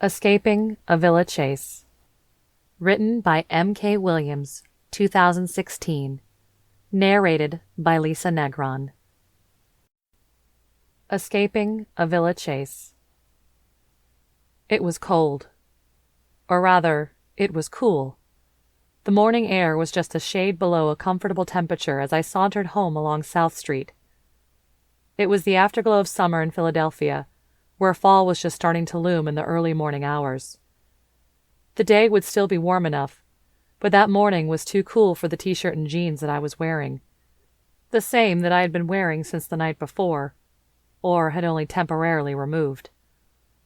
Escaping Avila Chase. Written by M.K. Williams, 2016. Narrated by Lisa Negron. Escaping Avila Chase. It was cold. Or rather, it was cool. The morning air was just a shade below a comfortable temperature as I sauntered home along South Street. It was the afterglow of summer in Philadelphia, where fall was just starting to loom in the early morning hours. The day would still be warm enough, but that morning was too cool for the t-shirt and jeans that I was wearing. The same that I had been wearing since the night before, or had only temporarily removed.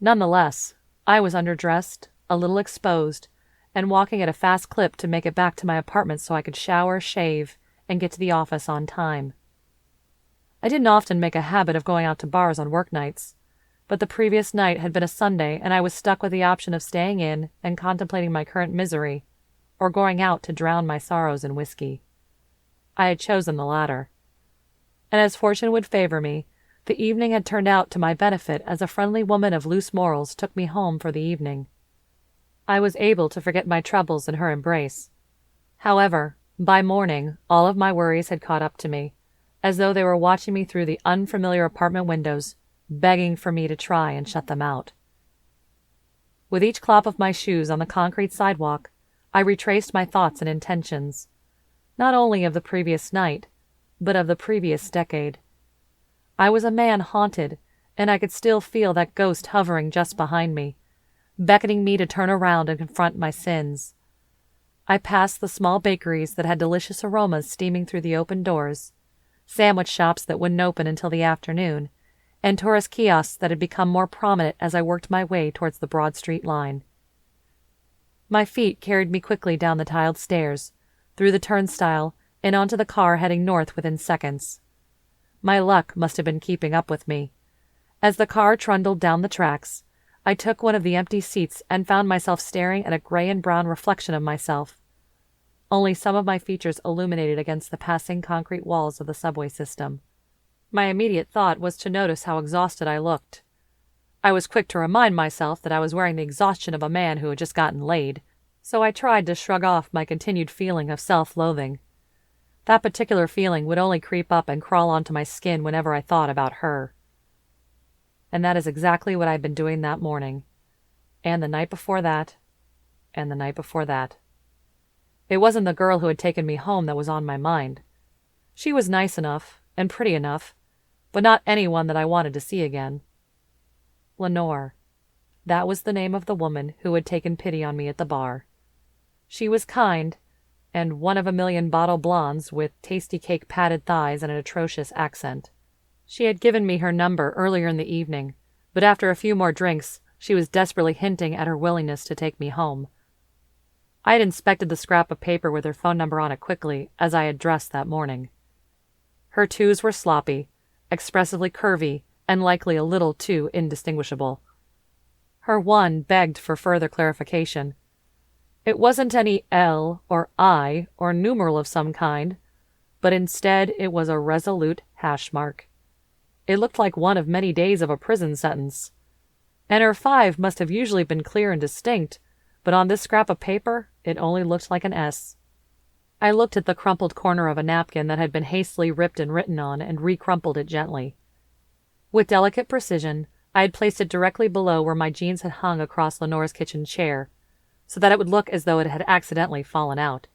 Nonetheless, I was underdressed, a little exposed, and walking at a fast clip to make it back to my apartment so I could shower, shave, and get to the office on time. I didn't often make a habit of going out to bars on work nights, but the previous night had been a Sunday and I was stuck with the option of staying in and contemplating my current misery, or going out to drown my sorrows in whiskey. I had chosen the latter. And as fortune would favor me, the evening had turned out to my benefit as a friendly woman of loose morals took me home for the evening. I was able to forget my troubles in her embrace. However, by morning, all of my worries had caught up to me, as though they were watching me through the unfamiliar apartment windows, begging for me to try and shut them out. With each clop of my shoes on the concrete sidewalk, I retraced my thoughts and intentions, not only of the previous night, but of the previous decade. I was a man haunted, and I could still feel that ghost hovering just behind me, beckoning me to turn around and confront my sins. I passed the small bakeries that had delicious aromas steaming through the open doors, sandwich shops that wouldn't open until the afternoon, and tourist kiosks that had become more prominent as I worked my way towards the Broad Street line. My feet carried me quickly down the tiled stairs, through the turnstile, and onto the car heading north within seconds. My luck must have been keeping up with me. As the car trundled down the tracks, I took one of the empty seats and found myself staring at a gray and brown reflection of myself, only some of my features illuminated against the passing concrete walls of the subway system. My immediate thought was to notice how exhausted I looked. I was quick to remind myself that I was wearing the exhaustion of a man who had just gotten laid, so I tried to shrug off my continued feeling of self-loathing. That particular feeling would only creep up and crawl onto my skin whenever I thought about her. And that is exactly what I'd been doing that morning, and the night before that, and the night before that. It wasn't the girl who had taken me home that was on my mind. She was nice enough, and pretty enough, but not anyone that I wanted to see again. Lenore. That was the name of the woman who had taken pity on me at the bar. She was kind, and one of a million bottle blondes with tasty cake padded thighs and an atrocious accent. She had given me her number earlier in the evening, but after a few more drinks, she was desperately hinting at her willingness to take me home. I had inspected the scrap of paper with her phone number on it quickly as I had dressed that morning. Her twos were sloppy, expressively curvy, and likely a little too indistinguishable. Her one begged for further clarification. It wasn't any L or I or numeral of some kind, but instead it was a resolute hash mark. It looked like one of many days of a prison sentence. And her 5 must have usually been clear and distinct, but on this scrap of paper it only looked like an S. I looked at the crumpled corner of a napkin that had been hastily ripped and written on and recrumpled it gently. With delicate precision, I had placed it directly below where my jeans had hung across Lenore's kitchen chair, so that it would look as though it had accidentally fallen out.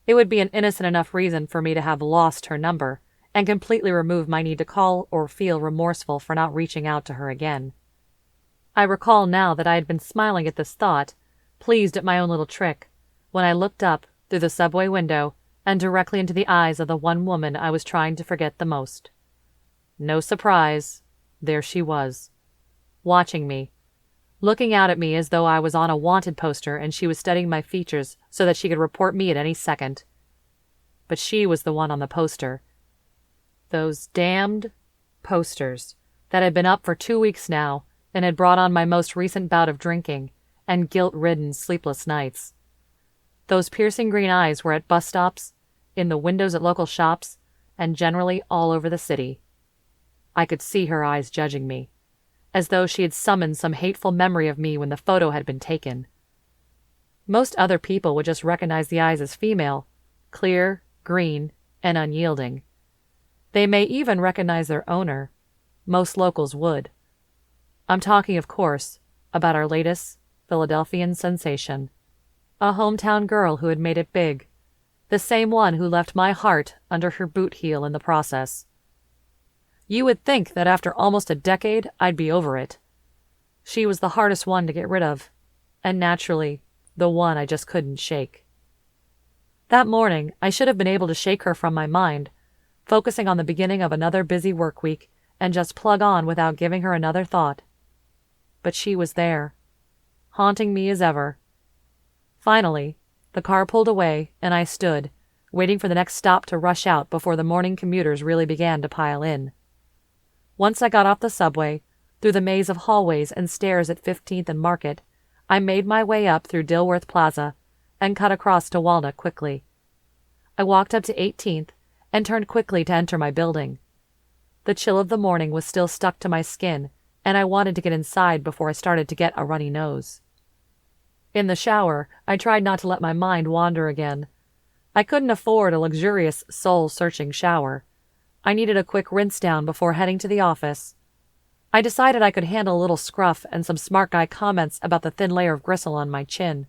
It would be an innocent enough reason for me to have lost her number and completely remove my need to call or feel remorseful for not reaching out to her again. I recall now that I had been smiling at this thought, pleased at my own little trick, when I looked up through the subway window and directly into the eyes of the one woman I was trying to forget the most. No surprise, there she was, watching me, looking out at me as though I was on a wanted poster and she was studying my features so that she could report me at any second. But she was the one on the poster. Those damned posters that had been up for 2 weeks now and had brought on my most recent bout of drinking and guilt-ridden sleepless nights. Those piercing green eyes were at bus stops, in the windows at local shops, and generally all over the city. I could see her eyes judging me, as though she had summoned some hateful memory of me when the photo had been taken. Most other people would just recognize the eyes as female, clear, green, and unyielding. They may even recognize their owner. Most locals would. I'm talking, of course, about our latest Philadelphian sensation. A hometown girl who had made it big. The same one who left my heart under her boot heel in the process. You would think that after almost a decade, I'd be over it. She was the hardest one to get rid of, and naturally, the one I just couldn't shake. That morning, I should have been able to shake her from my mind, focusing on the beginning of another busy work week and just plug on without giving her another thought. But she was there, haunting me as ever. Finally, the car pulled away and I stood, waiting for the next stop to rush out before the morning commuters really began to pile in. Once I got off the subway, through the maze of hallways and stairs at 15th and Market, I made my way up through Dilworth Plaza and cut across to Walnut quickly. I walked up to 18th and turned quickly to enter my building. The chill of the morning was still stuck to my skin, and I wanted to get inside before I started to get a runny nose. In the shower, I tried not to let my mind wander again. I couldn't afford a luxurious, soul-searching shower. I needed a quick rinse down before heading to the office. I decided I could handle a little scruff and some smart guy comments about the thin layer of gristle on my chin.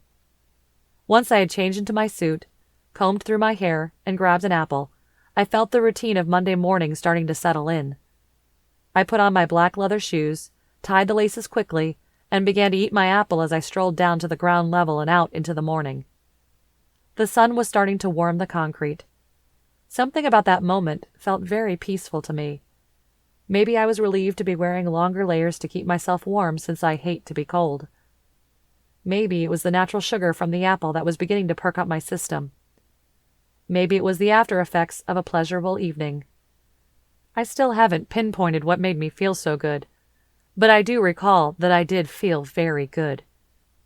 Once I had changed into my suit, combed through my hair, and grabbed an apple, I felt the routine of Monday morning starting to settle in. I put on my black leather shoes, tied the laces quickly, and began to eat my apple as I strolled down to the ground level and out into the morning. The sun was starting to warm the concrete. Something about that moment felt very peaceful to me. Maybe I was relieved to be wearing longer layers to keep myself warm since I hate to be cold. Maybe it was the natural sugar from the apple that was beginning to perk up my system. Maybe it was the after effects of a pleasurable evening. I still haven't pinpointed what made me feel so good, but I do recall that I did feel very good,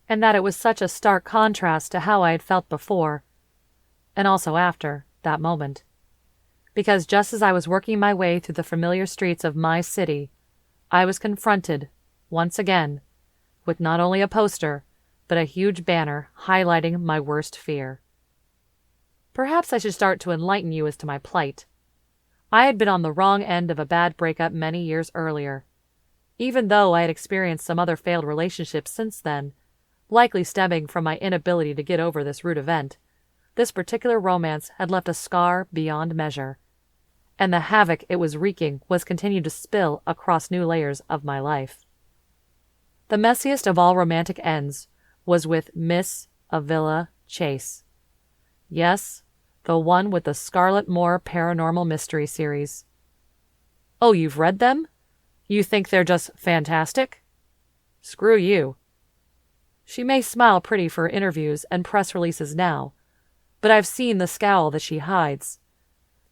and that it was such a stark contrast to how I had felt before, and also after that moment. Because just as I was working my way through the familiar streets of my city, I was confronted, once again, with not only a poster, but a huge banner highlighting my worst fear. Perhaps I should start to enlighten you as to my plight. I had been on the wrong end of a bad breakup many years earlier. Even though I had experienced some other failed relationships since then, likely stemming from my inability to get over this rude event, this particular romance had left a scar beyond measure, and the havoc it was wreaking was continued to spill across new layers of my life. The messiest of all romantic ends was with Miss Avila Chase. Yes, the one with the Scarlett Moore Paranormal Mystery series. Oh, you've read them? You think they're just fantastic? Screw you. She may smile pretty for interviews and press releases now, but I've seen the scowl that she hides,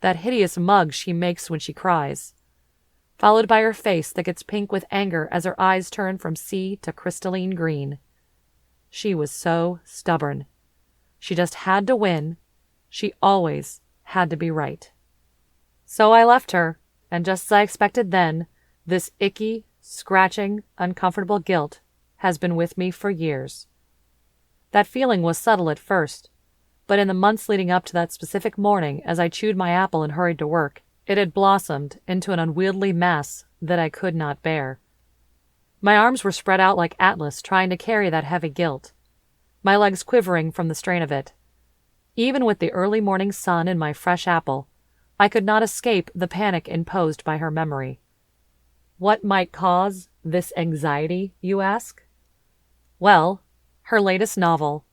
that hideous mug she makes when she cries, followed by her face that gets pink with anger as her eyes turn from sea to crystalline green. She was so stubborn. She just had to win. She always had to be right. So I left her, and just as I expected then, this icky, scratching, uncomfortable guilt has been with me for years. That feeling was subtle at first, but in the months leading up to that specific morning as I chewed my apple and hurried to work, it had blossomed into an unwieldy mass that I could not bear. My arms were spread out like Atlas trying to carry that heavy guilt, my legs quivering from the strain of it. Even with the early morning sun and my fresh apple, I could not escape the panic imposed by her memory. What might cause this anxiety, you ask? Well, her latest novel,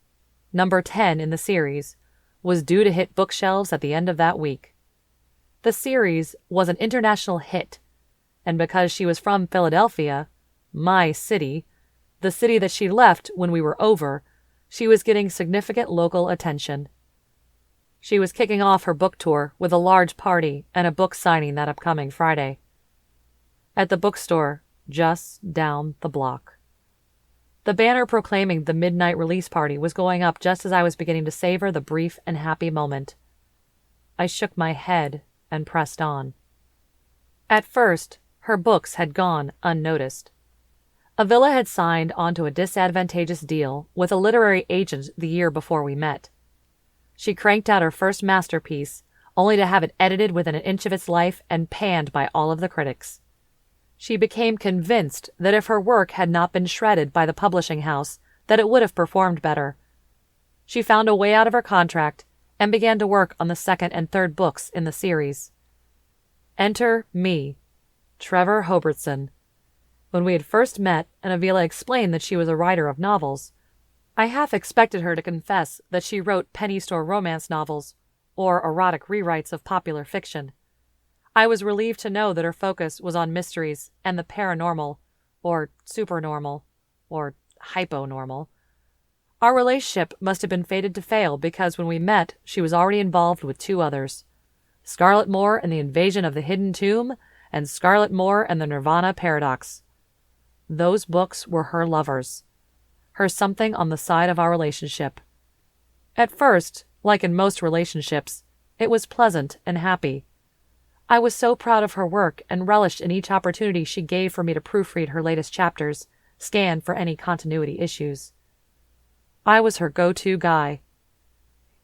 number 10 in the series, was due to hit bookshelves at the end of that week. The series was an international hit, and because she was from Philadelphia, my city, the city that she left when we were over, she was getting significant local attention. She was kicking off her book tour with a large party and a book signing that upcoming Friday, at the bookstore just down the block. The banner proclaiming the midnight release party was going up just as I was beginning to savor the brief and happy moment. I shook my head and pressed on. At first, her books had gone unnoticed. Avila had signed onto a disadvantageous deal with a literary agent the year before we met. She cranked out her first masterpiece, only to have it edited within an inch of its life and panned by all of the critics. She became convinced that if her work had not been shredded by the publishing house, that it would have performed better. She found a way out of her contract and began to work on the second and third books in the series. Enter me, Trevor Hobbertson. When we had first met and Avila explained that she was a writer of novels, I half expected her to confess that she wrote penny store romance novels or erotic rewrites of popular fiction. I was relieved to know that her focus was on mysteries and the paranormal, or supernormal, or hyponormal. Our relationship must have been fated to fail because when we met, she was already involved with two others, Scarlett Moore and the Invasion of the Hidden Tomb, and Scarlett Moore and the Nirvana Paradox. Those books were her lovers, her something on the side of our relationship. At first, like in most relationships, it was pleasant and happy. I was so proud of her work and relished in each opportunity she gave for me to proofread her latest chapters, scan for any continuity issues. I was her go-to guy.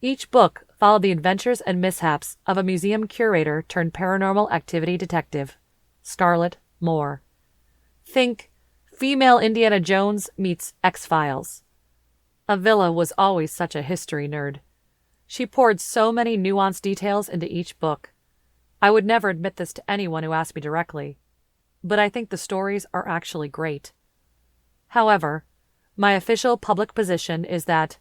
Each book followed the adventures and mishaps of a museum curator turned paranormal activity detective, Scarlett Moore. Think female Indiana Jones meets X-Files. Avila was always such a history nerd. She poured so many nuanced details into each book. I would never admit this to anyone who asked me directly, but I think the stories are actually great. However, my official public position is that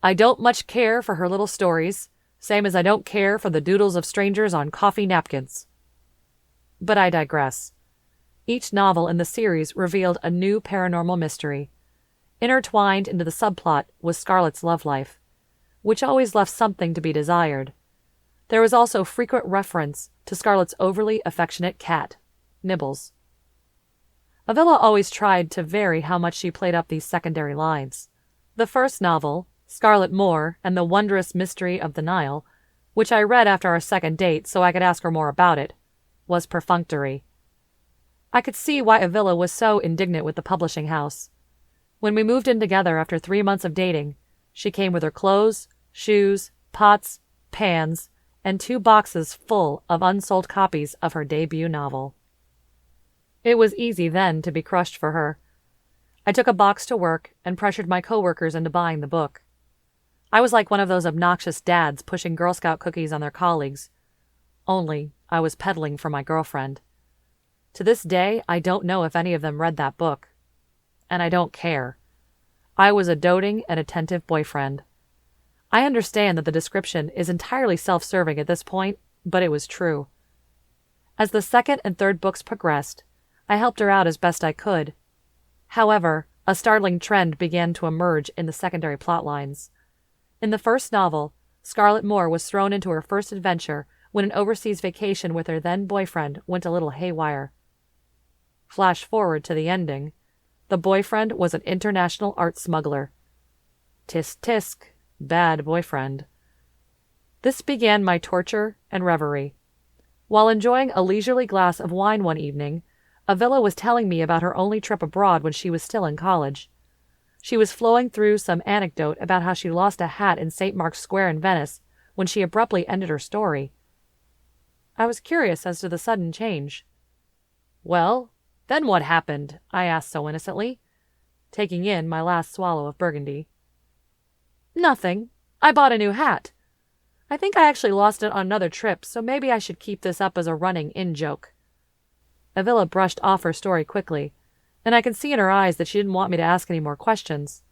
I don't much care for her little stories, same as I don't care for the doodles of strangers on coffee napkins. But I digress. Each novel in the series revealed a new paranormal mystery. Intertwined into the subplot was Scarlett's love life, which always left something to be desired. There was also frequent reference to Scarlett's overly affectionate cat, Nibbles. Avila always tried to vary how much she played up these secondary lines. The first novel, Scarlett Moore and the Wondrous Mystery of the Nile, which I read after our second date so I could ask her more about it, was perfunctory. I could see why Avila was so indignant with the publishing house. When we moved in together after 3 months of dating, she came with her clothes, shoes, pots, pans, and 2 boxes full of unsold copies of her debut novel. It was easy then to be crushed for her. I took a box to work and pressured my coworkers into buying the book. I was like one of those obnoxious dads pushing Girl Scout cookies on their colleagues. Only I was peddling for my girlfriend. To this day, I don't know if any of them read that book. And I don't care. I was a doting and attentive boyfriend. I understand that the description is entirely self-serving at this point, but it was true. As the second and third books progressed, I helped her out as best I could. However, a startling trend began to emerge in the secondary plot lines. In the first novel, Scarlett Moore was thrown into her first adventure when an overseas vacation with her then-boyfriend went a little haywire. Flash forward to the ending. The boyfriend was an international art smuggler. Tisk tisk, bad boyfriend. This began my torture and reverie. While enjoying a leisurely glass of wine one evening, Avila was telling me about her only trip abroad when she was still in college. She was flowing through some anecdote about how she lost a hat in St. Mark's Square in Venice when she abruptly ended her story. I was curious as to the sudden change. "Well, then what happened?" I asked so innocently, taking in my last swallow of Burgundy. "Nothing. I bought a new hat. I think I actually lost it on another trip, so maybe I should keep this up as a running in-joke." Avila brushed off her story quickly, and I could see in her eyes that she didn't want me to ask any more questions.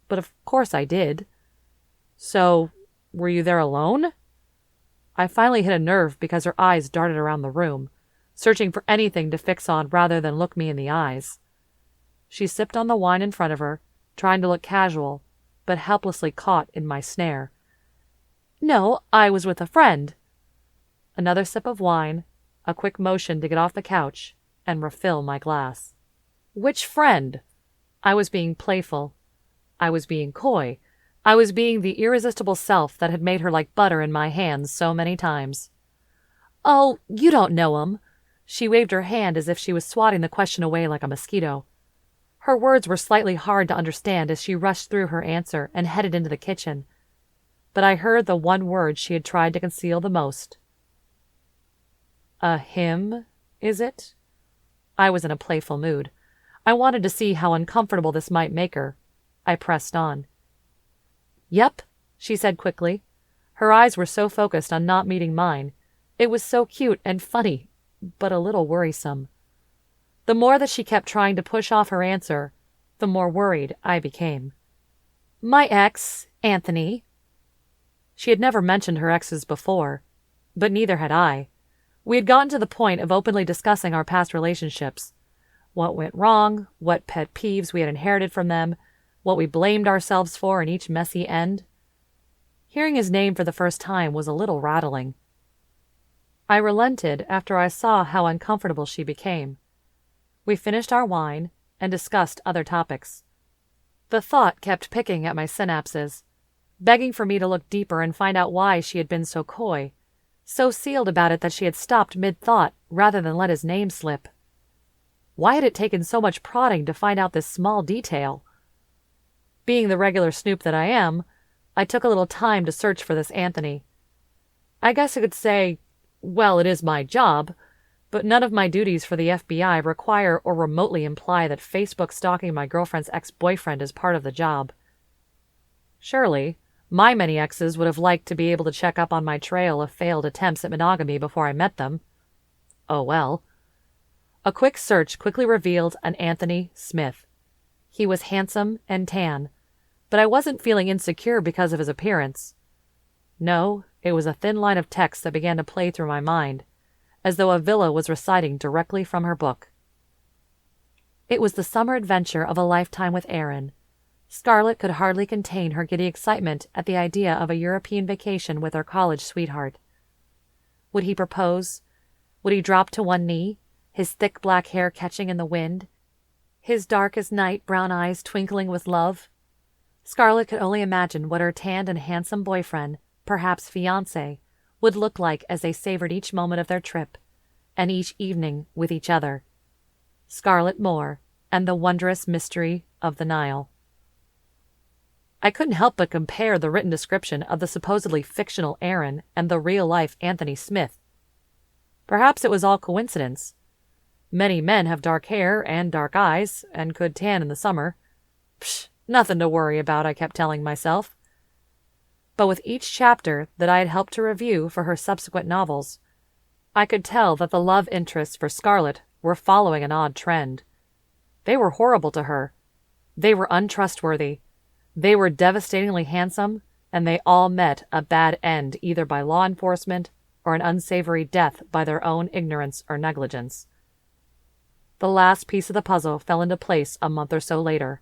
But of course I did. "So, were you there alone?" I finally hit a nerve because her eyes darted around the room, searching for anything to fix on rather than look me in the eyes. She sipped on the wine in front of her, trying to look casual, but helplessly caught in my snare. "No, I was with a friend." Another sip of wine, a quick motion to get off the couch, and refill my glass. "Which friend?" I was being playful. I was being coy. I was being the irresistible self that had made her like butter in my hands so many times. "Oh, you don't know him." She waved her hand as if she was swatting the question away like a mosquito. Her words were slightly hard to understand as she rushed through her answer and headed into the kitchen, but I heard the one word she had tried to conceal the most. A him, is it? I was in a playful mood. I wanted to see how uncomfortable this might make her. I pressed on. Yep, she said quickly. Her eyes were so focused on not meeting mine. It was so cute and funny, but a little worrisome. The more that she kept trying to push off her answer, the more worried I became. My ex, Anthony. She had never mentioned her exes before, but neither had I. We had gotten to the point of openly discussing our past relationships. What went wrong, what pet peeves we had inherited from them, what we blamed ourselves for in each messy end. Hearing his name for the first time was a little rattling. I relented after I saw how uncomfortable she became. We finished our wine and discussed other topics. The thought kept picking at my synapses, begging for me to look deeper and find out why she had been so coy, so sealed about it that she had stopped mid-thought rather than let his name slip. Why had it taken so much prodding to find out this small detail? Being the regular snoop that I am, I took a little time to search for this Anthony. I guess I could say, well, it is my job, but none of my duties for the FBI require or remotely imply that Facebook stalking my girlfriend's ex-boyfriend is part of the job. Surely, my many exes would have liked to be able to check up on my trail of failed attempts at monogamy before I met them. Oh well. A quick search quickly revealed an Anthony Smith. He was handsome and tan, but I wasn't feeling insecure because of his appearance. No, it was a thin line of text that began to play through my mind, as though Avila was reciting directly from her book. It was the summer adventure of a lifetime with Aaron. Scarlett could hardly contain her giddy excitement at the idea of a European vacation with her college sweetheart. Would he propose? Would he drop to one knee, his thick black hair catching in the wind, his dark as night brown eyes twinkling with love? Scarlett could only imagine what her tanned and handsome boyfriend, perhaps fiancé, would look like as they savored each moment of their trip, and each evening with each other. Scarlett Moore and the wondrous mystery of the Nile. I couldn't help but compare the written description of the supposedly fictional Aaron and the real-life Anthony Smith. Perhaps it was all coincidence. Many men have dark hair and dark eyes and could tan in the summer. Psh, nothing to worry about, I kept telling myself. But with each chapter that I had helped to review for her subsequent novels, I could tell that the love interests for Scarlett were following an odd trend. They were horrible to her. They were untrustworthy. They were devastatingly handsome, and they all met a bad end either by law enforcement or an unsavory death by their own ignorance or negligence. The last piece of the puzzle fell into place a month or so later.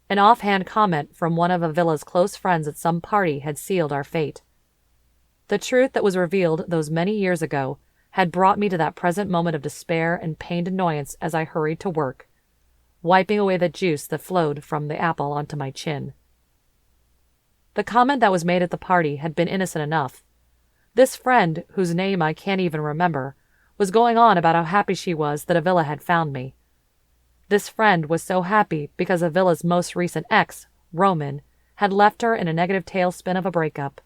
An offhand comment from one of Avila's close friends at some party had sealed our fate. The truth that was revealed those many years ago had brought me to that present moment of despair and pained annoyance as I hurried to work, wiping away the juice that flowed from the apple onto my chin. The comment that was made at the party had been innocent enough. This friend, whose name I can't even remember, was going on about how happy she was that Avila had found me. This friend was so happy because Avila's most recent ex, Roman, had left her in a negative tailspin of a breakup.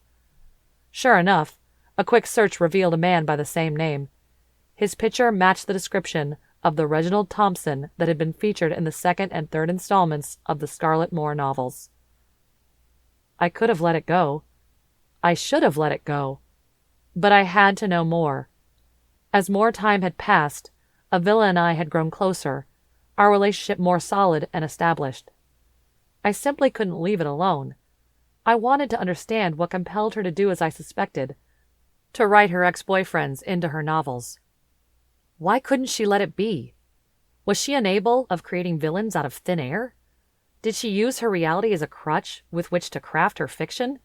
Sure enough, a quick search revealed a man by the same name. His picture matched the description of the Reginald Thompson that had been featured in the second and third installments of the Scarlett Moore novels. I could have let it go. I should have let it go. But I had to know more. As more time had passed, Avila and I had grown closer, our relationship more solid and established. I simply couldn't leave it alone. I wanted to understand what compelled her to do as I suspected, to write her ex-boyfriends into her novels. Why couldn't she let it be? Was she unable of creating villains out of thin air? Did she use her reality as a crutch with which to craft her fiction?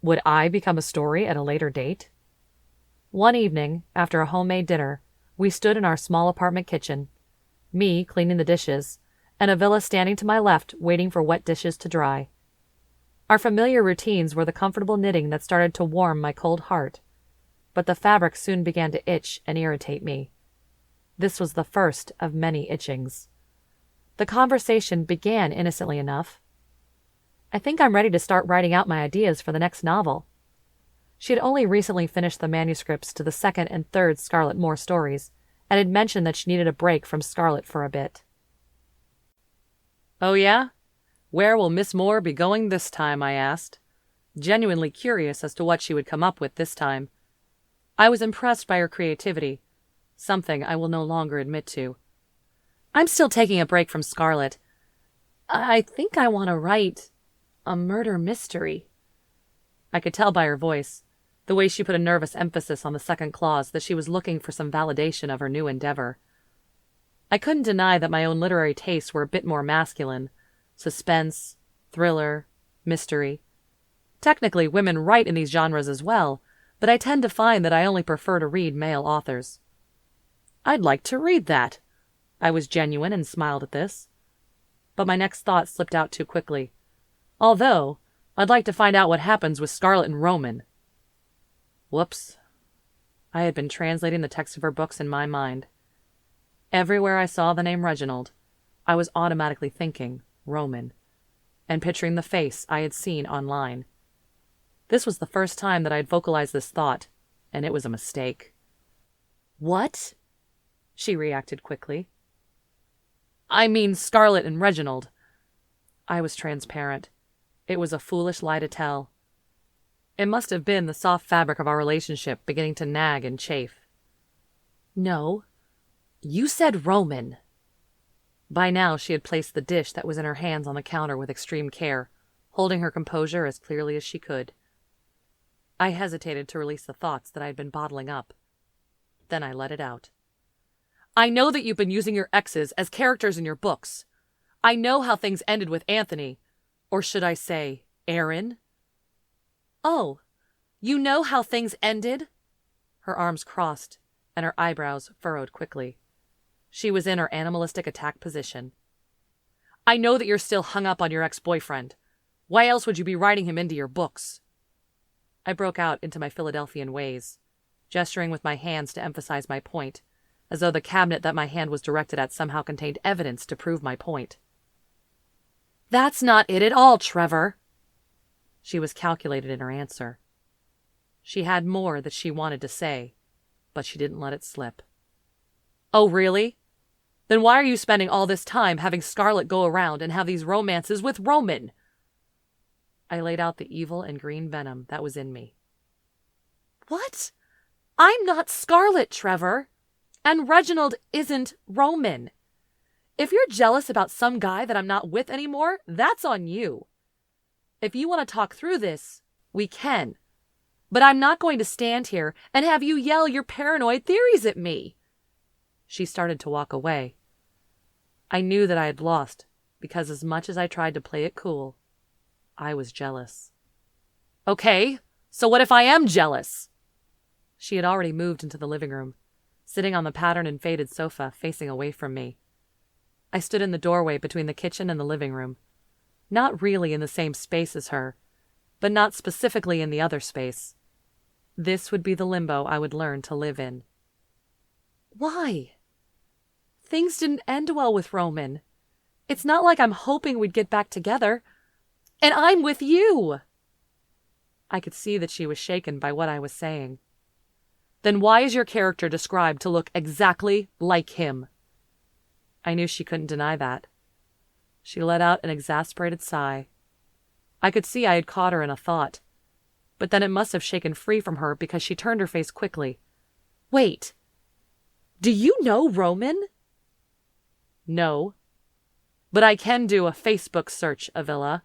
Would I become a story at a later date? One evening, after a homemade dinner, we stood in our small apartment kitchen, me cleaning the dishes, and Avila standing to my left waiting for wet dishes to dry. Our familiar routines were the comfortable knitting that started to warm my cold heart, but the fabric soon began to itch and irritate me. This was the first of many itchings. The conversation began innocently enough. I think I'm ready to start writing out my ideas for the next novel. She had only recently finished the manuscripts to the second and third Scarlett Moore stories, and had mentioned that she needed a break from Scarlett for a bit. "Oh, yeah? Where will Miss Moore be going this time?" I asked, genuinely curious as to what she would come up with this time. I was impressed by her creativity, something I will no longer admit to. "I'm still taking a break from Scarlett. I think I want to write a murder mystery." I could tell by her voice, the way she put a nervous emphasis on the second clause, that she was looking for some validation of her new endeavor. I couldn't deny that my own literary tastes were a bit more masculine. Suspense, thriller, mystery. Technically, women write in these genres as well, but I tend to find that I only prefer to read male authors. "I'd like to read that." I was genuine and smiled at this. But my next thought slipped out too quickly. Although, I'd like to find out what happens with Scarlett and Roman. Whoops. I had been translating the text of her books in my mind. Everywhere I saw the name Reginald, I was automatically thinking Roman, and picturing the face I had seen online. This was the first time that I had vocalized this thought, and it was a mistake. "What?" she reacted quickly. "I mean Scarlett and Reginald." I was transparent. It was a foolish lie to tell. It must have been the soft fabric of our relationship beginning to nag and chafe. "No, you said Roman." By now she had placed the dish that was in her hands on the counter with extreme care, holding her composure as clearly as she could. I hesitated to release the thoughts that I had been bottling up. Then I let it out. "I know that you've been using your exes as characters in your books. I know how things ended with Anthony, or should I say, Aaron?" "Oh, you know how things ended?" Her arms crossed, and her eyebrows furrowed quickly. She was in her animalistic attack position. "I know that you're still hung up on your ex-boyfriend. Why else would you be writing him into your books?" I broke out into my Philadelphian ways, gesturing with my hands to emphasize my point, as though the cabinet that my hand was directed at somehow contained evidence to prove my point. "That's not it at all, Trevor." She was calculated in her answer. She had more that she wanted to say, but she didn't let it slip. "Oh, really? Then why are you spending all this time having Scarlett go around and have these romances with Roman?" I laid out the evil and green venom that was in me. "What? I'm not Scarlett, Trevor. And Reginald isn't Roman. If you're jealous about some guy that I'm not with anymore, that's on you. If you want to talk through this, we can. But I'm not going to stand here and have you yell your paranoid theories at me." She started to walk away. I knew that I had lost, because as much as I tried to play it cool, I was jealous. "Okay, so what if I am jealous?" She had already moved into the living room, sitting on the patterned and faded sofa facing away from me. I stood in the doorway between the kitchen and the living room, not really in the same space as her, but not specifically in the other space. This would be the limbo I would learn to live in. "Why? Things didn't end well with Roman. It's not like I'm hoping we'd get back together. And I'm with you." I could see that she was shaken by what I was saying. "Then why is your character described to look exactly like him?" I knew she couldn't deny that. She let out an exasperated sigh. I could see I had caught her in a thought, but then it must have shaken free from her because she turned her face quickly. "Wait. Do you know Roman?" "No. But I can do a Facebook search, Avila."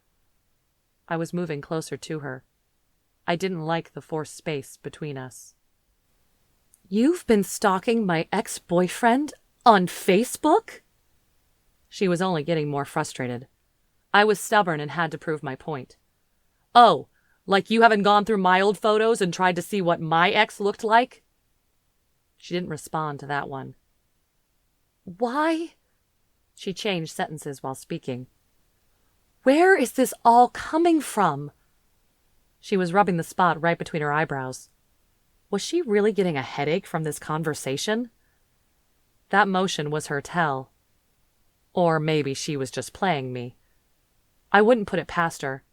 I was moving closer to her. I didn't like the forced space between us. "You've been stalking my ex-boyfriend on Facebook?" She was only getting more frustrated. I was stubborn and had to prove my point. "Oh, like you haven't gone through my old photos and tried to see what my ex looked like?" She didn't respond to that one. "Why?" She changed sentences while speaking. "Where is this all coming from?" She was rubbing the spot right between her eyebrows. Was she really getting a headache from this conversation? That motion was her tell. Or maybe she was just playing me. I wouldn't put it past her,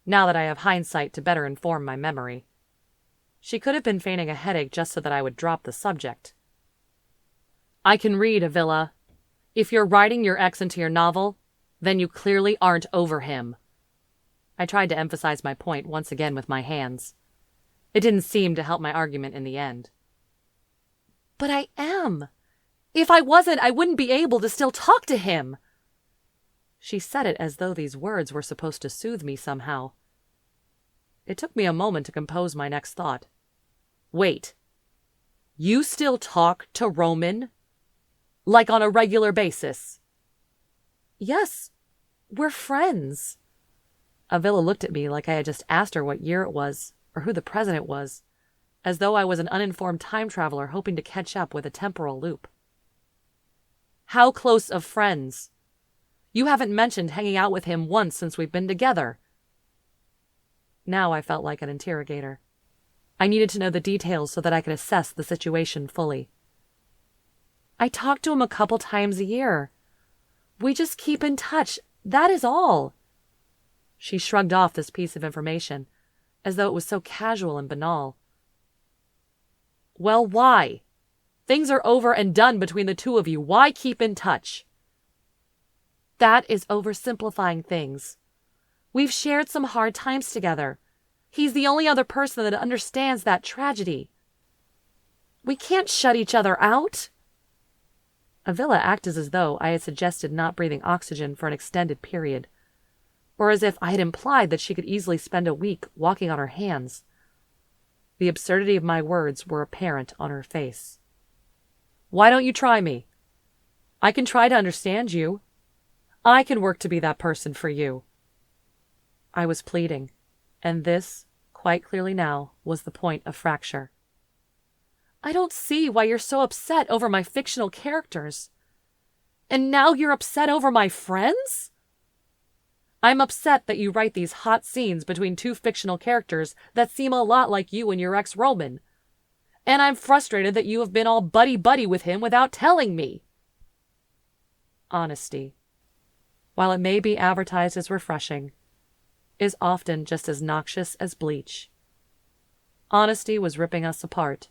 now that I have hindsight to better inform my memory. She could have been feigning a headache just so that I would drop the subject. I can read, Avila. If you're writing your ex into your novel, then you clearly aren't over him. I tried to emphasize my point once again with my hands. It didn't seem to help my argument in the end. But I am. If I wasn't, I wouldn't be able to still talk to him. She said it as though these words were supposed to soothe me somehow. It took me a moment to compose my next thought. Wait. You still talk to Roman? Like on a regular basis? Yes, we're friends. Avila looked at me like I had just asked her what year it was, or who the president was, as though I was an uninformed time traveler hoping to catch up with a temporal loop. How close of friends? You haven't mentioned hanging out with him once since we've been together. Now I felt like an interrogator. I needed to know the details so that I could assess the situation fully. I talk to him a couple times a year. We just keep in touch, that is all. She shrugged off this piece of information, as though it was so casual and banal. Well, why? Things are over and done between the two of you. Why keep in touch? That is oversimplifying things. We've shared some hard times together. He's the only other person that understands that tragedy. We can't shut each other out. Avila acted as though I had suggested not breathing oxygen for an extended period, or as if I had implied that she could easily spend a week walking on her hands. The absurdity of my words were apparent on her face. Why don't you try me? I can try to understand you. I can work to be that person for you. I was pleading, and this, quite clearly now, was the point of fracture. I don't see why you're so upset over my fictional characters. And now you're upset over my friends? I'm upset that you write these hot scenes between two fictional characters that seem a lot like you and your ex-Roman. And I'm frustrated that you have been all buddy-buddy with him without telling me. Honesty, while it may be advertised as refreshing, is often just as noxious as bleach. Honesty was ripping us apart.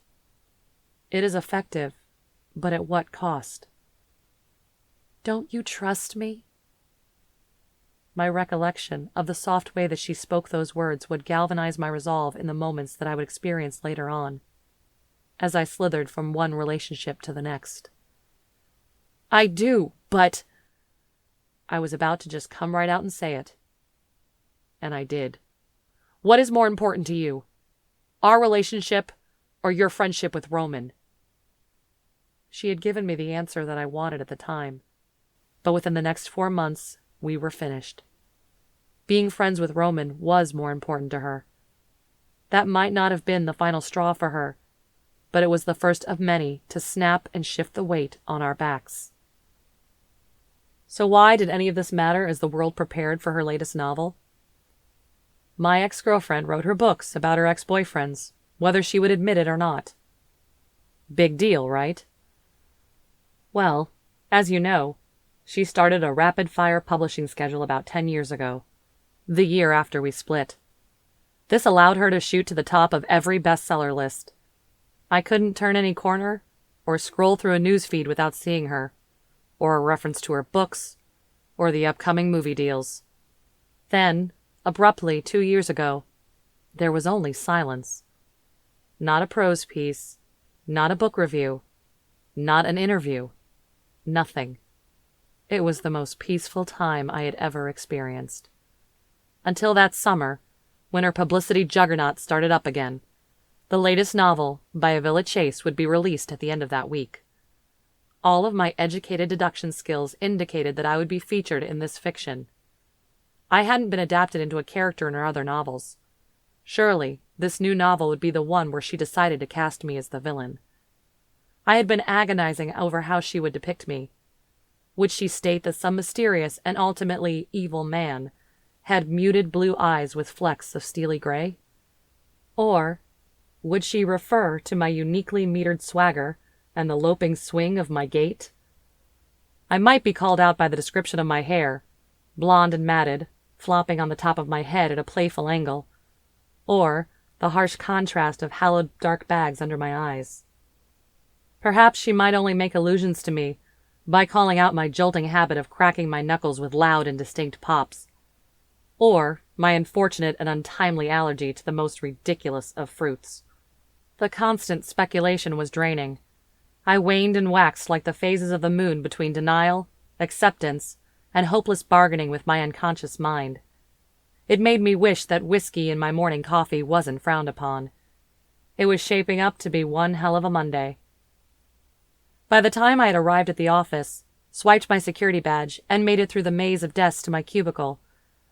It is effective, but at what cost? Don't you trust me? My recollection of the soft way that she spoke those words would galvanize my resolve in the moments that I would experience later on, as I slithered from one relationship to the next. I do, but... I was about to just come right out and say it. And I did. What is more important to you? Our relationship or your friendship with Roman? She had given me the answer that I wanted at the time, but within the next 4 months, we were finished. Being friends with Roman was more important to her. That might not have been the final straw for her, but it was the first of many to snap and shift the weight on our backs. So why did any of this matter as the world prepared for her latest novel? My ex-girlfriend wrote her books about her ex-boyfriends, whether she would admit it or not. Big deal, right? Well, as you know, she started a rapid-fire publishing schedule about 10 years ago, the year after we split. This allowed her to shoot to the top of every bestseller list. I couldn't turn any corner or scroll through a newsfeed without seeing her, or a reference to her books, or the upcoming movie deals. Then, abruptly, 2 years ago, there was only silence. Not a prose piece, not a book review, not an interview. Nothing. It was the most peaceful time I had ever experienced. Until that summer, when her publicity juggernaut started up again. The latest novel, by Avila Chase, would be released at the end of that week. All of my educated deduction skills indicated that I would be featured in this fiction. I hadn't been adapted into a character in her other novels. Surely, this new novel would be the one where she decided to cast me as the villain. I had been agonizing over how she would depict me. Would she state that some mysterious and ultimately evil man had muted blue eyes with flecks of steely gray? Or would she refer to my uniquely metered swagger and the loping swing of my gait? I might be called out by the description of my hair, blonde and matted, flopping on the top of my head at a playful angle, or the harsh contrast of hallowed dark bags under my eyes. Perhaps she might only make allusions to me by calling out my jolting habit of cracking my knuckles with loud and distinct pops, or my unfortunate and untimely allergy to the most ridiculous of fruits. The constant speculation was draining. I waned and waxed like the phases of the moon between denial, acceptance, and hopeless bargaining with my unconscious mind. It made me wish that whiskey in my morning coffee wasn't frowned upon. It was shaping up to be one hell of a Monday. By the time I had arrived at the office, swiped my security badge, and made it through the maze of desks to my cubicle,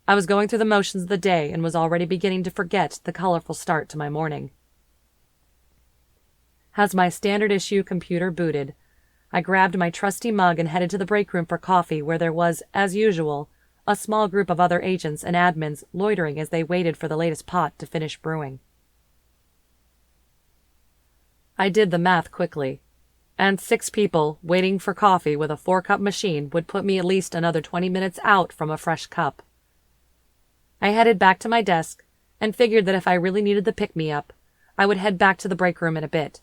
I was going through the motions of the day and was already beginning to forget the colorful start to my morning. As my standard issue computer booted, I grabbed my trusty mug and headed to the break room for coffee, where there was, as usual, a small group of other agents and admins loitering as they waited for the latest pot to finish brewing. I did the math quickly, and 6 people waiting for coffee with a 4-cup machine would put me at least another 20 minutes out from a fresh cup. I headed back to my desk and figured that if I really needed the pick-me-up, I would head back to the break room in a bit.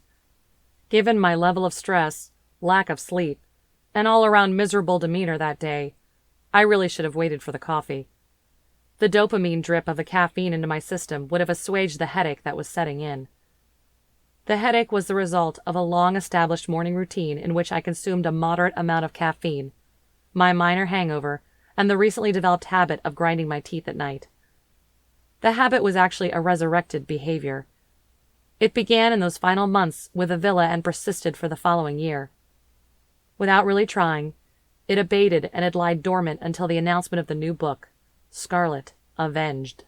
Given my level of stress, lack of sleep, and all-around miserable demeanor that day, I really should have waited for the coffee. The dopamine drip of the caffeine into my system would have assuaged the headache that was setting in. The headache was the result of a long-established morning routine in which I consumed a moderate amount of caffeine, my minor hangover, and the recently developed habit of grinding my teeth at night. The habit was actually a resurrected behavior. It began in those final months with Avila and persisted for the following year. Without really trying, it abated and had lied dormant until the announcement of the new book, Scarlet, Avenged.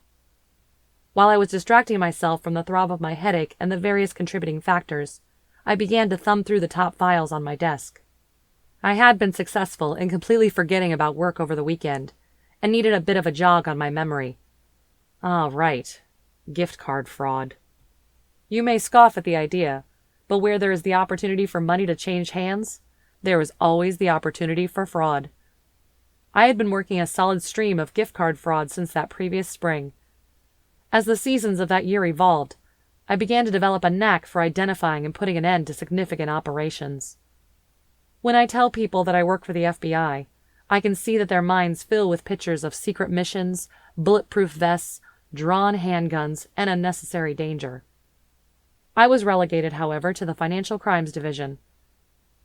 While I was distracting myself from the throb of my headache and the various contributing factors, I began to thumb through the top files on my desk. I had been successful in completely forgetting about work over the weekend, and needed a bit of a jog on my memory. Ah, right. Gift card fraud. You may scoff at the idea, but where there is the opportunity for money to change hands, there is always the opportunity for fraud. I had been working a solid stream of gift card fraud since that previous spring. As the seasons of that year evolved, I began to develop a knack for identifying and putting an end to significant operations. When I tell people that I work for the FBI, I can see that their minds fill with pictures of secret missions, bulletproof vests, drawn handguns, and unnecessary danger. I was relegated, however, to the Financial Crimes Division.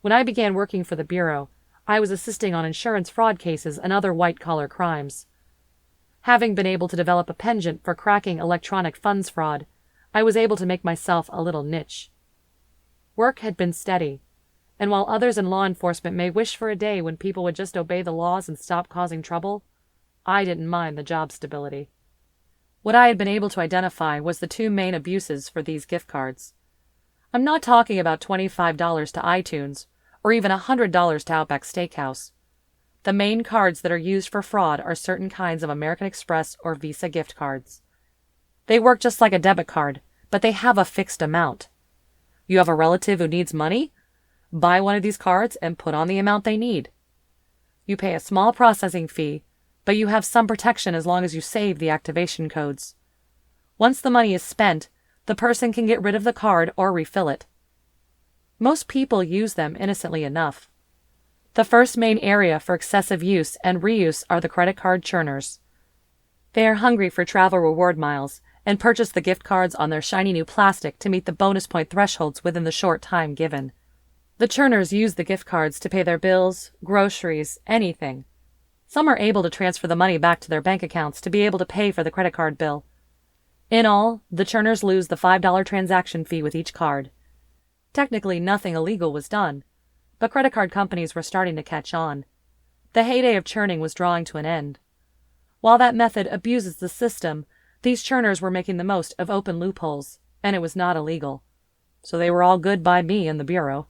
When I began working for the Bureau, I was assisting on insurance fraud cases and other white-collar crimes. Having been able to develop a penchant for cracking electronic funds fraud, I was able to make myself a little niche. Work had been steady, and while others in law enforcement may wish for a day when people would just obey the laws and stop causing trouble, I didn't mind the job stability. What I had been able to identify was the 2 main abuses for these gift cards. I'm not talking about $25 to iTunes, or even $100 to Outback Steakhouse. The main cards that are used for fraud are certain kinds of American Express or Visa gift cards. They work just like a debit card, but they have a fixed amount. You have a relative who needs money? Buy one of these cards and put on the amount they need. You pay a small processing fee, but you have some protection as long as you save the activation codes. Once the money is spent, the person can get rid of the card or refill it. Most people use them innocently enough. The first main area for excessive use and reuse are the credit card churners. They are hungry for travel reward miles and purchase the gift cards on their shiny new plastic to meet the bonus point thresholds within the short time given. The churners use the gift cards to pay their bills, groceries, anything. Some are able to transfer the money back to their bank accounts to be able to pay for the credit card bill. In all, the churners lose the $5 transaction fee with each card. Technically, nothing illegal was done, but credit card companies were starting to catch on. The heyday of churning was drawing to an end. While that method abuses the system, these churners were making the most of open loopholes, and it was not illegal. So they were all good by me and the Bureau.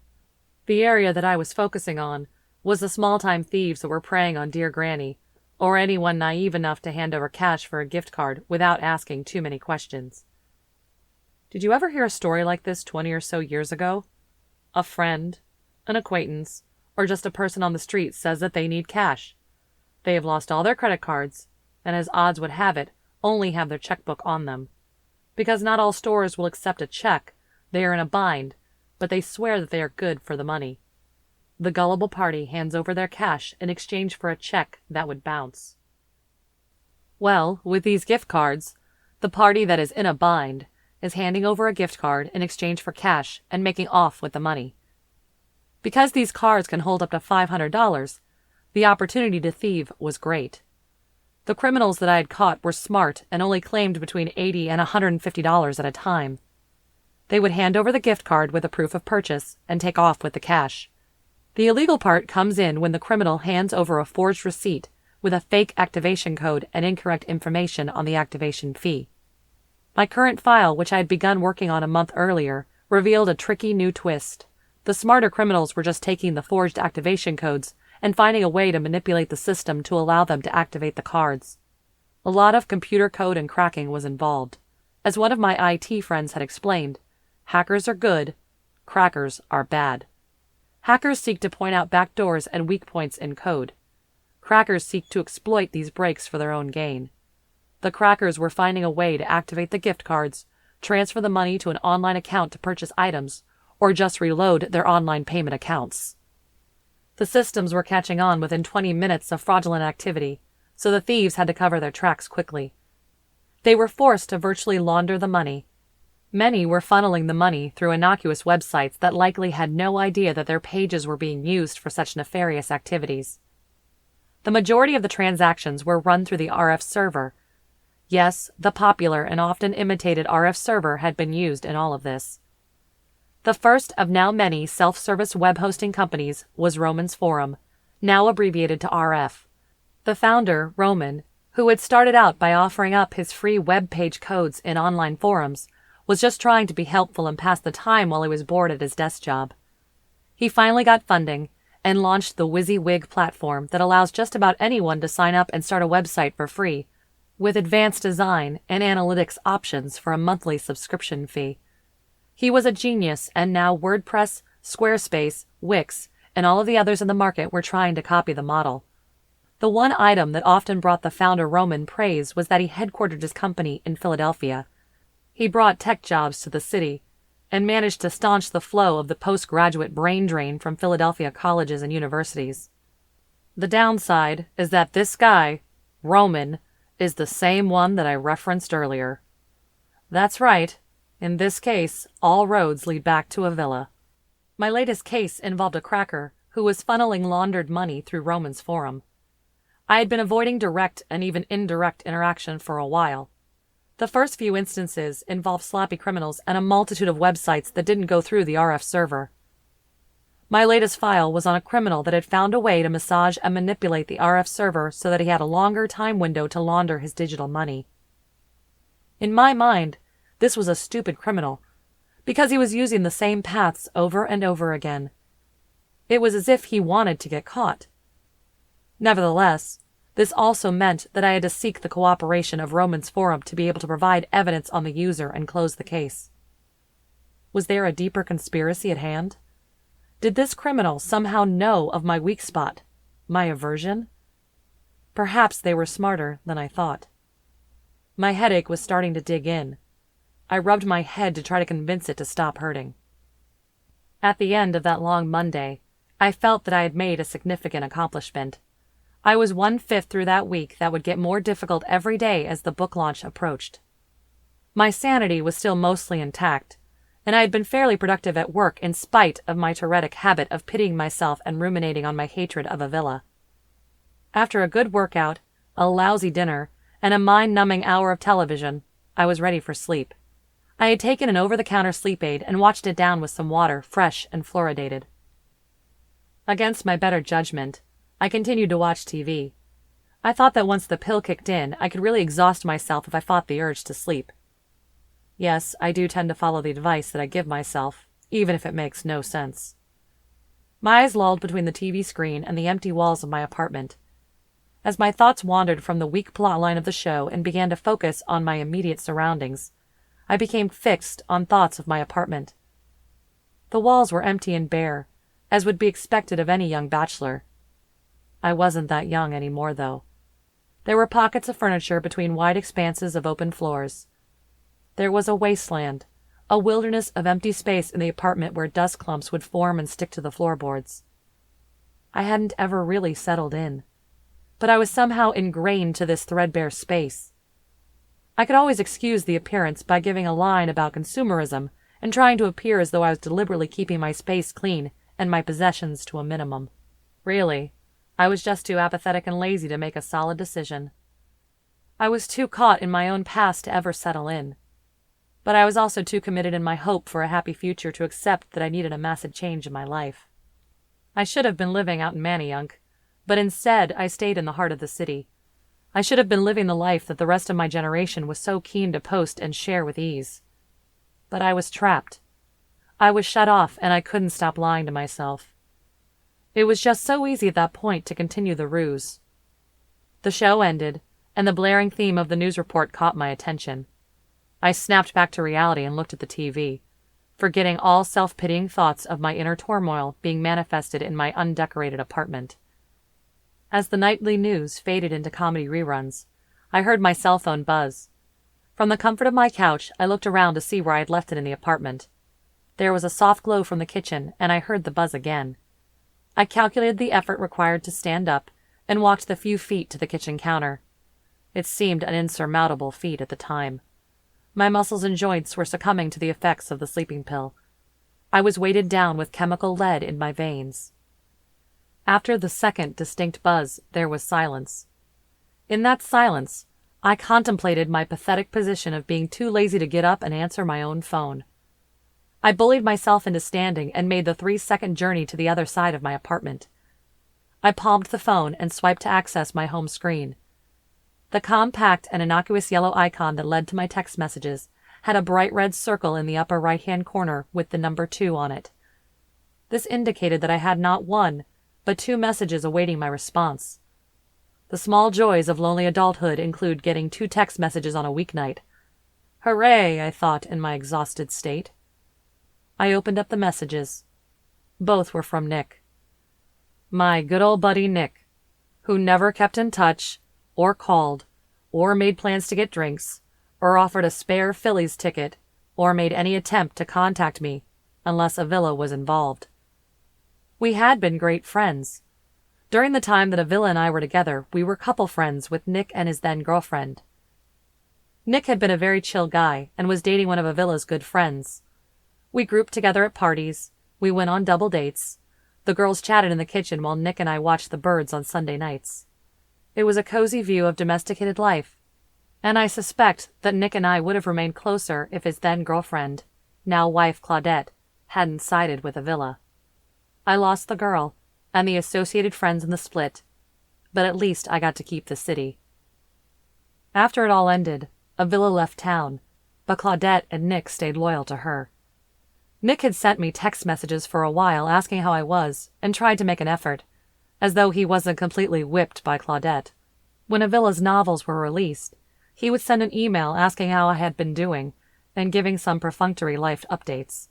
The area that I was focusing on was the small-time thieves that were preying on dear Granny, or anyone naive enough to hand over cash for a gift card without asking too many questions. Did you ever hear a story like this 20 or so years ago? A friend, an acquaintance, or just a person on the street says that they need cash. They have lost all their credit cards, and as odds would have it, only have their checkbook on them. Because not all stores will accept a check, they are in a bind, but they swear that they are good for the money. The gullible party hands over their cash in exchange for a check that would bounce. Well, with these gift cards, the party that is in a bind is handing over a gift card in exchange for cash and making off with the money. Because these cards can hold up to $500, the opportunity to thieve was great. The criminals that I had caught were smart and only claimed between $80 and $150 at a time. They would hand over the gift card with a proof of purchase and take off with the cash. The illegal part comes in when the criminal hands over a forged receipt with a fake activation code and incorrect information on the activation fee. My current file, which I had begun working on a month earlier, revealed a tricky new twist. The smarter criminals were just taking the forged activation codes and finding a way to manipulate the system to allow them to activate the cards. A lot of computer code and cracking was involved. As one of my IT friends had explained, hackers are good, crackers are bad. Hackers seek to point out backdoors and weak points in code. Crackers seek to exploit these breaks for their own gain. The crackers were finding a way to activate the gift cards, transfer the money to an online account to purchase items, or just reload their online payment accounts. The systems were catching on within 20 minutes of fraudulent activity, so the thieves had to cover their tracks quickly. They were forced to virtually launder the money. Many were funneling the money through innocuous websites that likely had no idea that their pages were being used for such nefarious activities. The majority of the transactions were run through the RF server. Yes, the popular and often imitated RF server had been used in all of this. The first of now many self-service web hosting companies was Roman's Forum, now abbreviated to RF. The founder, Roman, who had started out by offering up his free web page codes in online forums, was just trying to be helpful and pass the time while he was bored at his desk job. He finally got funding and launched the WYSIWYG platform that allows just about anyone to sign up and start a website for free, with advanced design and analytics options for a monthly subscription fee. He was a genius, and now WordPress, Squarespace, Wix, and all of the others in the market were trying to copy the model. The one item that often brought the founder Roman praise was that he headquartered his company in Philadelphia. He brought tech jobs to the city and managed to staunch the flow of the postgraduate brain drain from Philadelphia colleges and universities. The downside is that this guy, Roman, is the same one that I referenced earlier. That's right. In this case, all roads lead back to Avila. My latest case involved a cracker who was funneling laundered money through Roman's Forum. I had been avoiding direct and even indirect interaction for a while. The first few instances involved sloppy criminals and a multitude of websites that didn't go through the RF server. My latest file was on a criminal that had found a way to massage and manipulate the RF server so that he had a longer time window to launder his digital money. In my mind, this was a stupid criminal, because he was using the same paths over and over again. It was as if he wanted to get caught. Nevertheless, this also meant that I had to seek the cooperation of Roman's Forum to be able to provide evidence on the user and close the case. Was there a deeper conspiracy at hand? Did this criminal somehow know of my weak spot, my aversion? Perhaps they were smarter than I thought. My headache was starting to dig in. I rubbed my head to try to convince it to stop hurting. At the end of that long Monday, I felt that I had made a significant accomplishment. I was 1/5 through that week that would get more difficult every day as the book launch approached. My sanity was still mostly intact, and I had been fairly productive at work in spite of my Tourettic habit of pitying myself and ruminating on my hatred of Avila. After a good workout, a lousy dinner, and a mind-numbing hour of television, I was ready for sleep. I had taken an over-the-counter sleep aid and watched it down with some water, fresh and fluoridated. Against my better judgment, I continued to watch TV. I thought that once the pill kicked in, I could really exhaust myself if I fought the urge to sleep. Yes, I do tend to follow the advice that I give myself, even if it makes no sense. My eyes lolled between the TV screen and the empty walls of my apartment. As my thoughts wandered from the weak plotline of the show and began to focus on my immediate surroundings, I became fixed on thoughts of my apartment. The walls were empty and bare, as would be expected of any young bachelor. I wasn't that young anymore, though. There were pockets of furniture between wide expanses of open floors. There was a wasteland, a wilderness of empty space in the apartment where dust clumps would form and stick to the floorboards. I hadn't ever really settled in, but I was somehow ingrained to this threadbare space. I could always excuse the appearance by giving a line about consumerism and trying to appear as though I was deliberately keeping my space clean and my possessions to a minimum. Really, I was just too apathetic and lazy to make a solid decision. I was too caught in my own past to ever settle in. But I was also too committed in my hope for a happy future to accept that I needed a massive change in my life. I should have been living out in Manayunk, but instead I stayed in the heart of the city. I should have been living the life that the rest of my generation was so keen to post and share with ease. But I was trapped. I was shut off, and I couldn't stop lying to myself. It was just so easy at that point to continue the ruse. The show ended, and the blaring theme of the news report caught my attention. I snapped back to reality and looked at the TV, forgetting all self-pitying thoughts of my inner turmoil being manifested in my undecorated apartment. As the nightly news faded into comedy reruns, I heard my cell phone buzz. From the comfort of my couch, I looked around to see where I had left it in the apartment. There was a soft glow from the kitchen, and I heard the buzz again. I calculated the effort required to stand up and walked the few feet to the kitchen counter. It seemed an insurmountable feat at the time. My muscles and joints were succumbing to the effects of the sleeping pill. I was weighted down with chemical lead in my veins. After the second distinct buzz, there was silence. In that silence, I contemplated my pathetic position of being too lazy to get up and answer my own phone. I bullied myself into standing and made the 3-second journey to the other side of my apartment. I palmed the phone and swiped to access my home screen. The compact and innocuous yellow icon that led to my text messages had a bright red circle in the upper right-hand corner with the number 2 on it. This indicated that I had not one, but 2 messages awaiting my response. The small joys of lonely adulthood include getting 2 text messages on a weeknight. Hooray, I thought in my exhausted state. I opened up the messages. Both were from Nick. My good old buddy Nick, who never kept in touch, or called, or made plans to get drinks, or offered a spare Phillies ticket, or made any attempt to contact me, unless Avila was involved. We had been great friends. During the time that Avila and I were together, we were couple friends with Nick and his then-girlfriend. Nick had been a very chill guy and was dating one of Avila's good friends. We grouped together at parties, we went on double dates, the girls chatted in the kitchen while Nick and I watched the birds on Sunday nights. It was a cozy view of domesticated life, and I suspect that Nick and I would have remained closer if his then-girlfriend, now wife Claudette, hadn't sided with Avila. I lost the girl, and the associated friends in the split, but at least I got to keep the city. After it all ended, Avila left town, but Claudette and Nick stayed loyal to her. Nick had sent me text messages for a while asking how I was, and tried to make an effort, as though he wasn't completely whipped by Claudette. When Avila's novels were released, he would send an email asking how I had been doing, and giving some perfunctory life updates.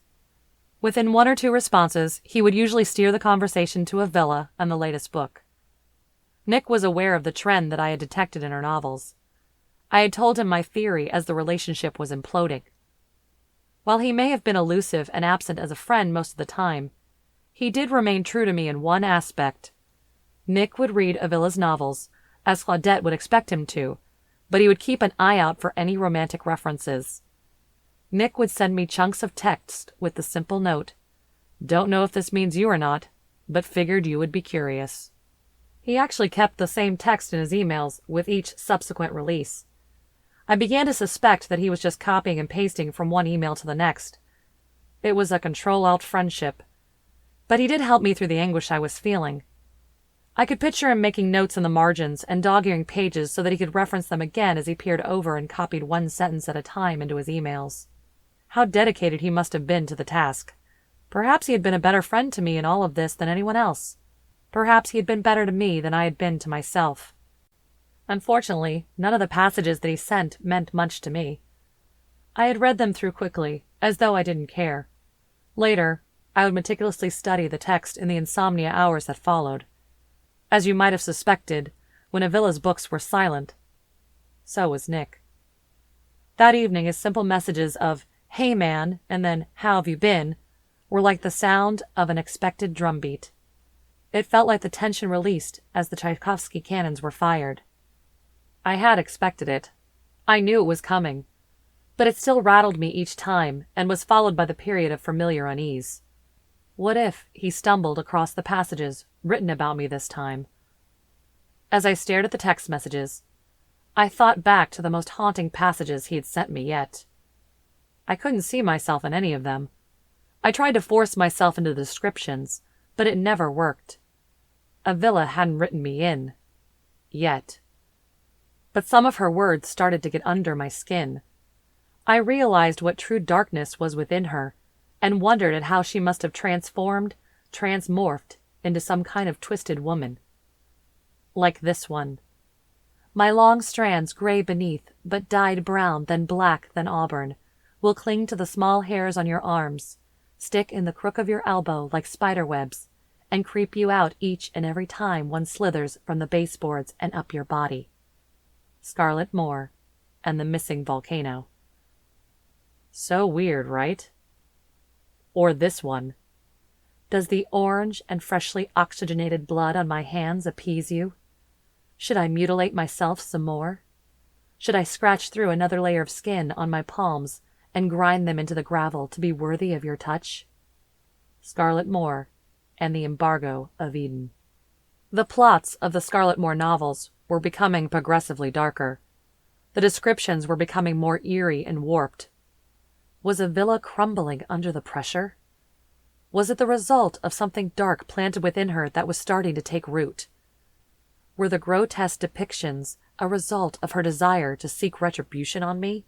Within 1 or 2 responses, he would usually steer the conversation to Avila and the latest book. Nick was aware of the trend that I had detected in her novels. I had told him my theory as the relationship was imploding. While he may have been elusive and absent as a friend most of the time, he did remain true to me in one aspect. Nick would read Avila's novels, as Claudette would expect him to, but he would keep an eye out for any romantic references. Nick would send me chunks of text with the simple note, "Don't know if this means you or not, but figured you would be curious." He actually kept the same text in his emails with each subsequent release. I began to suspect that he was just copying and pasting from one email to the next. It was a Control-Alt friendship. But he did help me through the anguish I was feeling. I could picture him making notes in the margins and dog-earing pages so that he could reference them again as he peered over and copied one sentence at a time into his emails. How dedicated he must have been to the task. Perhaps he had been a better friend to me in all of this than anyone else. Perhaps he had been better to me than I had been to myself. Unfortunately, none of the passages that he sent meant much to me. I had read them through quickly, as though I didn't care. Later, I would meticulously study the text in the insomnia hours that followed. As you might have suspected, when Avila's books were silent, so was Nick. That evening, his simple messages of, "Hey man," and then, "How have you been?" were like the sound of an expected drumbeat. It felt like the tension released as the Tchaikovsky cannons were fired. I had expected it. I knew it was coming, but it still rattled me each time and was followed by the period of familiar unease. What if he stumbled across the passages written about me this time? As I stared at the text messages, I thought back to the most haunting passages he had sent me yet. I couldn't see myself in any of them. I tried to force myself into the descriptions, but it never worked. Avila hadn't written me in. Yet. But some of her words started to get under my skin. I realized what true darkness was within her, and wondered at how she must have transmorphed into some kind of twisted woman. Like this one. My long strands gray beneath, but dyed brown, then black, then auburn, will cling to the small hairs on your arms, stick in the crook of your elbow like spider webs, and creep you out each and every time one slithers from the baseboards and up your body. Scarlett Moore and the Missing Volcano. So weird, right? Or this one. Does the orange and freshly oxygenated blood on my hands appease you? Should I mutilate myself some more? Should I scratch through another layer of skin on my palms and grind them into the gravel to be worthy of your touch? Scarlett Moore and the Embargo of Eden. The plots of the Scarlett Moore novels were becoming progressively darker. The descriptions were becoming more eerie and warped. Was Avila crumbling under the pressure? Was it the result of something dark planted within her that was starting to take root? Were the grotesque depictions a result of her desire to seek retribution on me?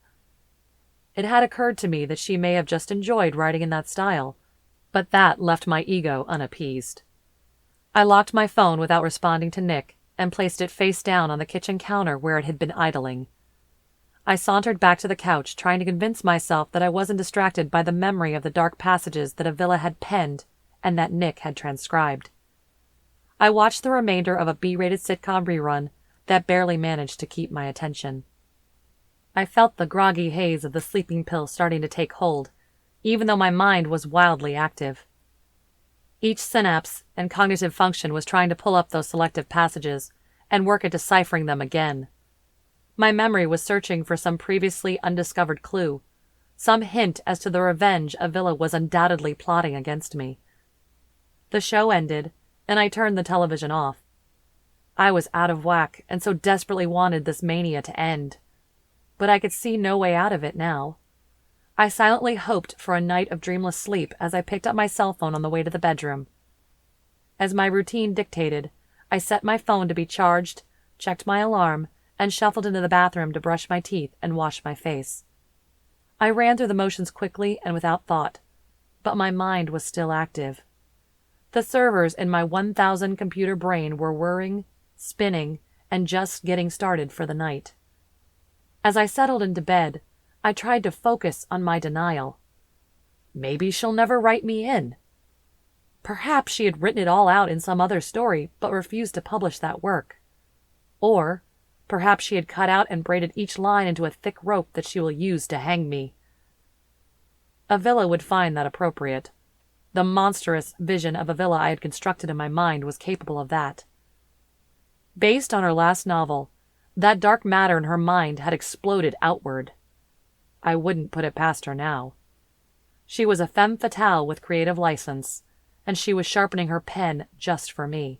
It had occurred to me that she may have just enjoyed writing in that style, but that left my ego unappeased. I locked my phone without responding to Nick and placed it face down on the kitchen counter where it had been idling. I sauntered back to the couch, trying to convince myself that I wasn't distracted by the memory of the dark passages that Avila had penned and that Nick had transcribed. I watched the remainder of a B-rated sitcom rerun that barely managed to keep my attention. I felt the groggy haze of the sleeping pill starting to take hold, even though my mind was wildly active. Each synapse and cognitive function was trying to pull up those selective passages and work at deciphering them again. My memory was searching for some previously undiscovered clue, some hint as to the revenge Avila was undoubtedly plotting against me. The show ended, and I turned the television off. I was out of whack and so desperately wanted this mania to end. But I could see no way out of it now. I silently hoped for a night of dreamless sleep as I picked up my cell phone on the way to the bedroom. As my routine dictated, I set my phone to be charged, checked my alarm, and shuffled into the bathroom to brush my teeth and wash my face. I ran through the motions quickly and without thought, but my mind was still active. The servers in my 1,000 computer brain were whirring, spinning, and just getting started for the night. As I settled into bed, I tried to focus on my denial. Maybe she'll never write me in. Perhaps she had written it all out in some other story but refused to publish that work. Or perhaps she had cut out and braided each line into a thick rope that she will use to hang me. Avila would find that appropriate. The monstrous vision of Avila I had constructed in my mind was capable of that. Based on her last novel, that dark matter in her mind had exploded outward. I wouldn't put it past her now. She was a femme fatale with creative license, and she was sharpening her pen just for me.